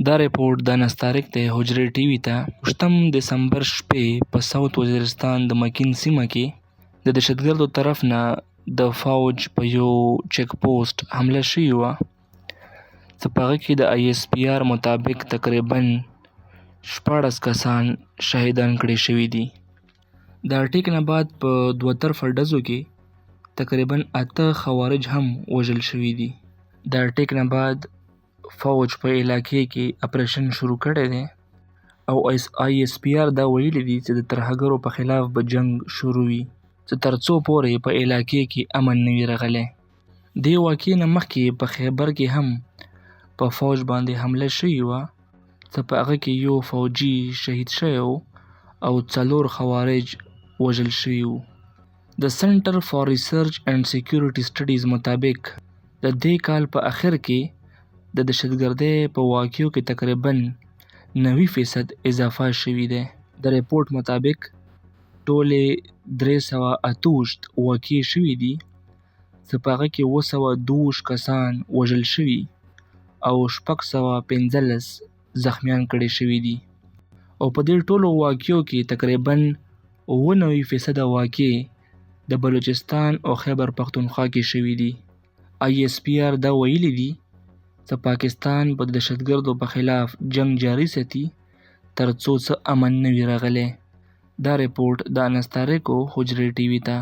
دا ریپورټ د نستعلیق د حجرې ټي وي ته 8 دسمبر شپې په ساوث وزیرستان د مکین سیمه کې د دهشتګردو طرف نه د فوج په یو چیک پوسټ حمله شوې وه، څه په هغه کې د ISPR مطابق تقریباً 14 کسان شهیدان کړي شوي دي. د اټیک نه بعد په دوه طرفه ډزو کې تقریباً 8 خوارج هم وژل شوي دي. د اټیک نه بعد فوج په علاقې کې اپریشن شروع کړی دی او ISPR دا ویلي دي چې د ترهګرو په خلاف به جنگ شروع وي چې تر څو پورې په علاقې کې امن نه وي راغلی. دې واقعې نه مخکې په خیبر کې هم په فوج باندې حمله شوې وه، څه په هغه کې یو فوجي شهید شوی و او 4 خوارج وژل شوي وو. د سنټر فار ریسرچ اینډ سیکیورټي سټډیز مطابق د دې کال په اخر کې د دهشتګردۍ په واقعو کې تقریباً 90% اضافه شوي دی. د ریپورټ مطابق ټولې 328 واقعې شوي دي، څه په هغه کې 222 کسان وژل شوي او 615 زخمیان کړي شوي دي او په دې ټولو واقعو کې تقریباً 99% واقعې د بلوچستان او خیبر پختونخوا کې شوي دي. ISPR دا ویلي دي چې پاکستان په دهشتګردو په خلاف جنگ جاري ساتي تر څو څه امن نه وي راغلی. دا ریپورټ د نستعلیق حجرې ټي وي ته